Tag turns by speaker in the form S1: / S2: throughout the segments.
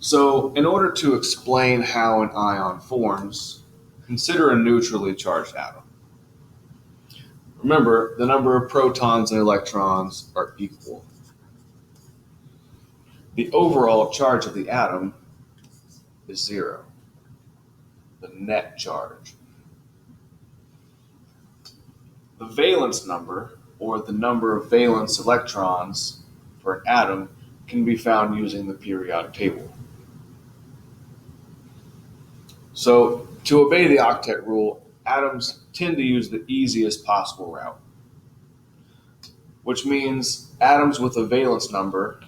S1: So in order to explain how an ion forms, consider a neutrally charged atom. Remember, the number of protons and electrons are equal. The overall charge of the atom is zero, the net charge. The valence number, or the number of valence electrons for an atom, can be found using the periodic table. So, to obey the octet rule, atoms tend to use the easiest possible route, which means atoms with a valence number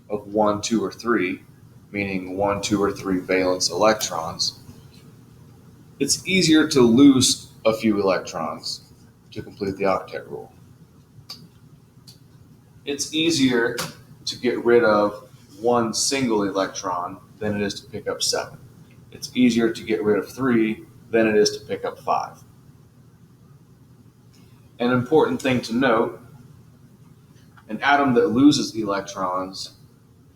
S1: of 1, 2, or 3, meaning 1, 2, or 3 valence electrons, it's easier to lose a few electrons to complete the octet rule. It's easier to get rid of one single electron than it is to pick up 7. It's easier to get rid of 3 than it is to pick up 5. An important thing to note, an atom that loses electrons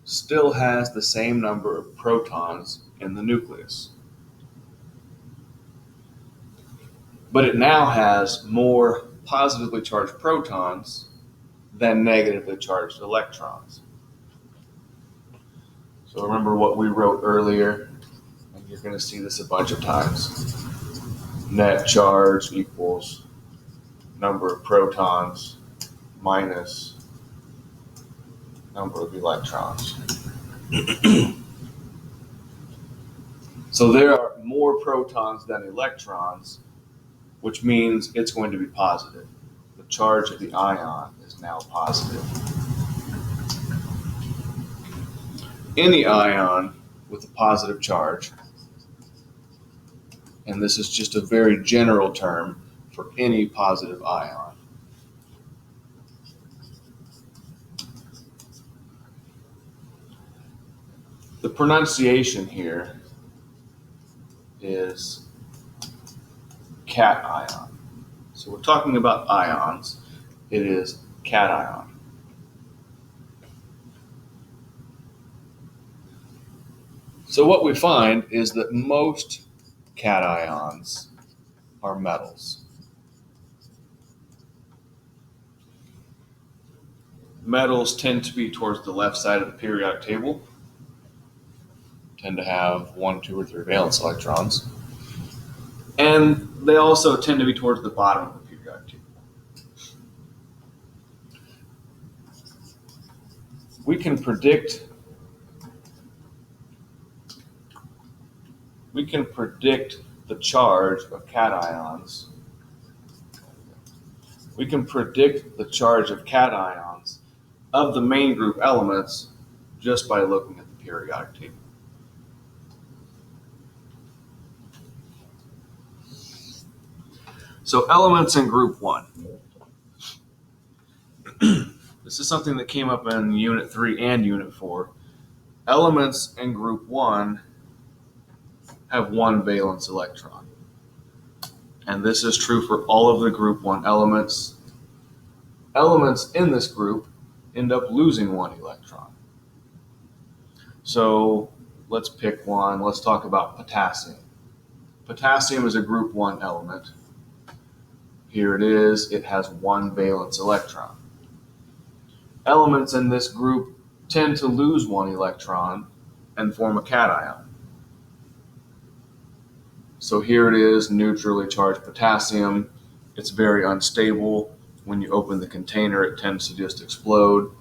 S1: still has the same number of protons in the nucleus. But it now has more positively charged protons than negatively charged electrons. So remember what we wrote earlier, and you're going to see this a bunch of times. Net charge equals number of protons minus number of electrons. So there are more protons than electrons, which means it's going to be positive. The charge of the ion is now positive. Any ion with a positive charge, and this is just a very general term for any positive ion, the pronunciation here is cation. So we're talking about ions. It is cation. So what we find is that most cations are metals. Metals tend to be towards the left side of the periodic table, tend to have 1, 2, or 3 valence electrons. And they also tend to be towards the bottom of the periodic table. We can predict the charge of cations. We can predict the charge of cations of the main group elements just by looking at the periodic table. So elements in group 1. This is something that came up in Unit 3 and Unit 4. Elements in group 1 have 1 valence electron. And this is true for all of the group 1 elements. Elements in this group end up losing 1 electron. So let's pick one. Let's talk about potassium. Potassium is a group 1 element. Here it is. It has 1 valence electron. Elements in this group tend to lose 1 electron and form a cation. So here it is, neutrally charged potassium. It's very unstable. When you open the container, it tends to just explode.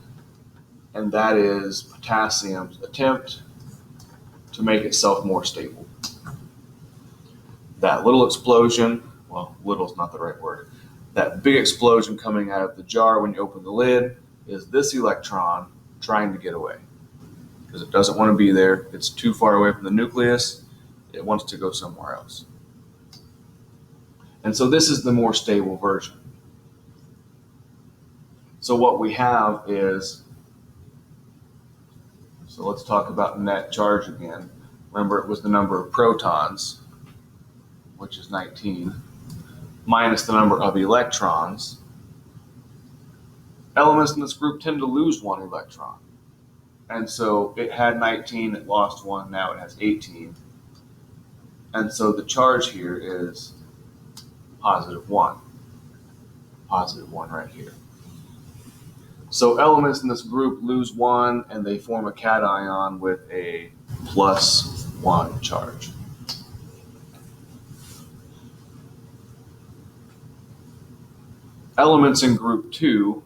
S1: And that is potassium's attempt to make itself more stable. That little explosion, well, little is not the right word, that big explosion coming out of the jar when you open the lid is this electron trying to get away. Because it doesn't want to be there. It's too far away from the nucleus. It wants to go somewhere else. And so this is the more stable version. So what we have is, so let's talk about net charge again. Remember, it was the number of protons, which is 19, minus the number of electrons. Elements in this group tend to lose 1 electron. And so it had 19, it lost 1, now it has 18. And so the charge here is positive 1. Positive 1 right here. So elements in this group lose 1 and they form a cation with a plus 1 charge. Elements in group 2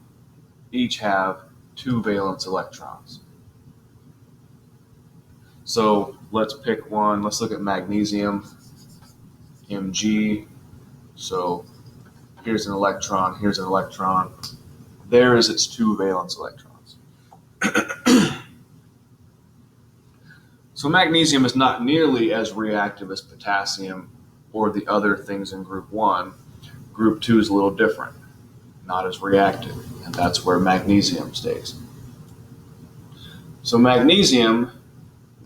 S1: each have 2 valence electrons. So let's pick one. Let's look at magnesium, Mg. So here's an electron, here's an electron. There is its 2 valence electrons. So magnesium is not nearly as reactive as potassium or the other things in group 1. Group 2 is a little different, not as reactive, and that's where magnesium stays. So magnesium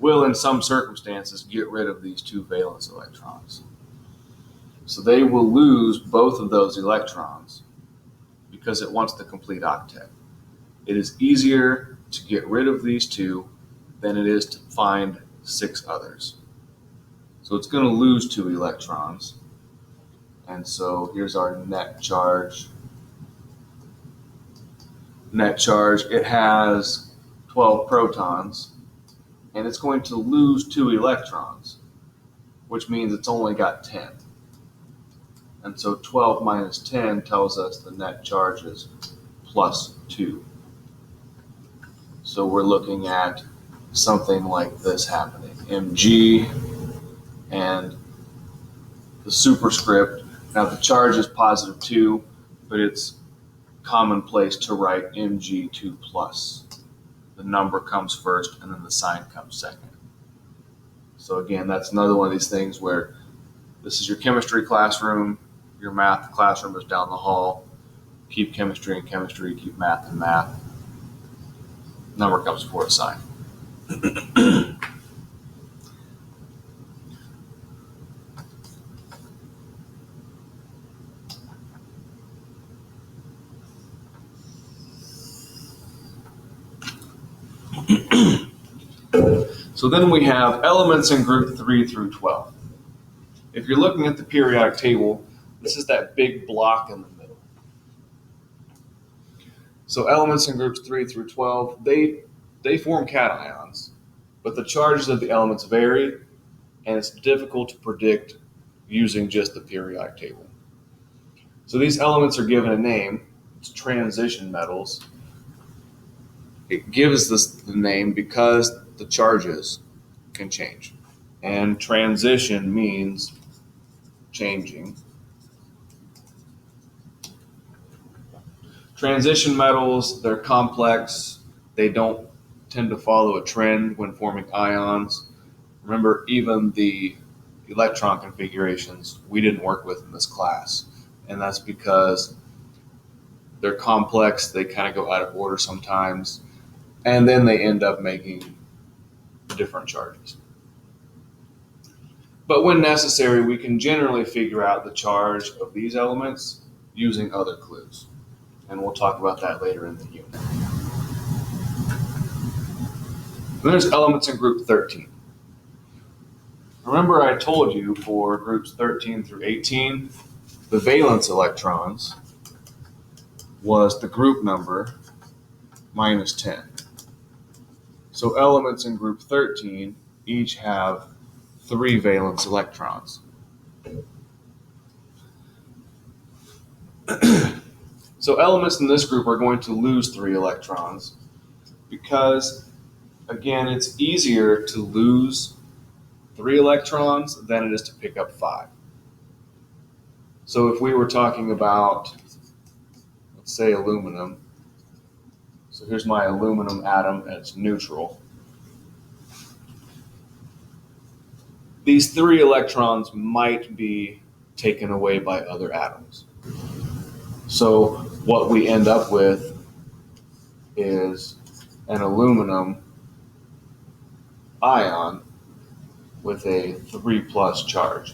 S1: will, in some circumstances, get rid of these 2 valence electrons. So they will lose both of those electrons because it wants the complete octet. It is easier to get rid of these 2 than it is to find 6 others. So it's going to lose 2 electrons. And so here's our net charge. Net charge, it has 12 protons, and it's going to lose 2 electrons, which means it's only got 10. And so 12 minus 10 tells us the net charge is plus 2. So we're looking at something like this happening. Mg and the superscript. Now the charge is positive 2, but it's commonplace to write Mg2 plus. The number comes first and then the sign comes second. So again, that's another one of these things where this is your chemistry classroom, your math classroom is down the hall. Keep chemistry in chemistry, keep math in math. Number comes before a sign. So then we have elements in group 3 through 12. If you're looking at the periodic table, this is that big block in the middle. So elements in groups 3 through 12, they form cations, but the charges of the elements vary, and it's difficult to predict using just the periodic table. So these elements are given a name. It's transition metals. It gives this the name because the charges can change. And transition means changing. Transition metals, they're complex. They don't tend to follow a trend when forming ions. Remember, even the electron configurations we didn't work with in this class. And that's because they're complex. They kind of go out of order sometimes. And then they end up making different charges. But when necessary, we can generally figure out the charge of these elements using other clues. And we'll talk about that later in the unit. Then there's elements in group 13. Remember I told you for groups 13 through 18, the valence electrons was the group number minus 10. So elements in group 13 each have 3 valence electrons. So elements in this group are going to lose 3 electrons because, again, it's easier to lose 3 electrons than it is to pick up 5. So if we were talking about, let's say, aluminum, so here's my aluminum atom and it's neutral. These 3 electrons might be taken away by other atoms. So what we end up with is an aluminum ion with a 3 plus charge.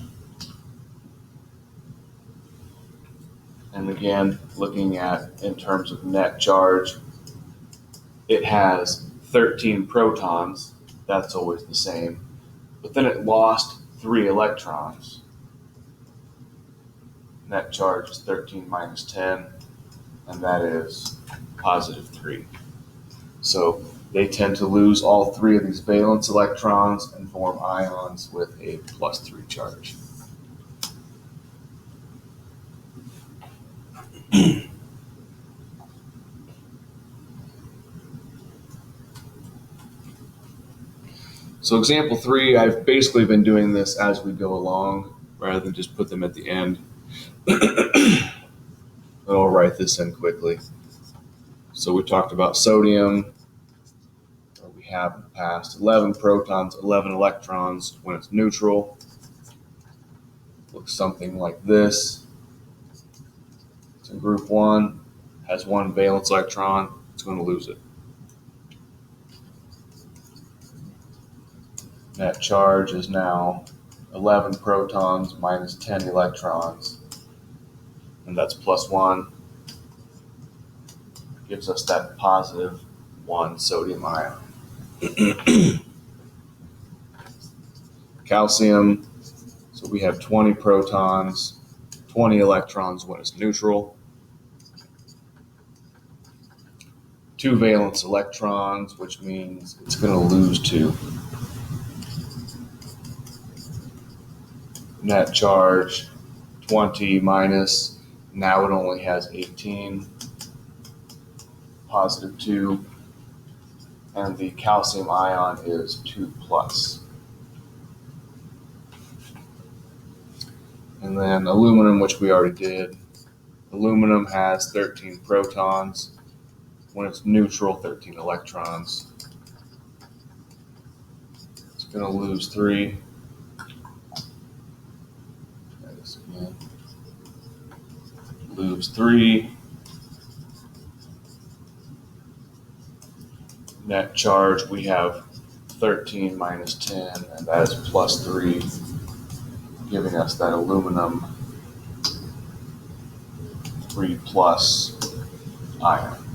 S1: And again, looking at in terms of net charge, it has 13 protons. That's always the same. But then it lost 3 electrons. Net charge is 13 minus 10, and that is positive 3. So they tend to lose all 3 of these valence electrons and form ions with a plus 3 charge. So example 3, I've basically been doing this as we go along rather than just put them at the end. I'll write this in quickly. So we talked about sodium. We have in the past 11 protons, 11 electrons when it's neutral. Looks something like this. It's in group 1, has 1 valence electron, it's going to lose it. Net charge is now 11 protons minus 10 electrons, and that's plus 1. Gives us that positive 1 sodium ion. Calcium, so we have 20 protons, 20 electrons when it's neutral. 2 valence electrons, which means it's going to lose 2. Net charge 20 minus, now it only has 18, positive 2, and the calcium ion is 2 plus. And then aluminum, which we already did. Aluminum has 13 protons. When it's neutral, 13 electrons. It's going to lose 3. Lose 3. Net charge, we have 13 minus 10, and that is plus 3, giving us that aluminum 3 plus ion.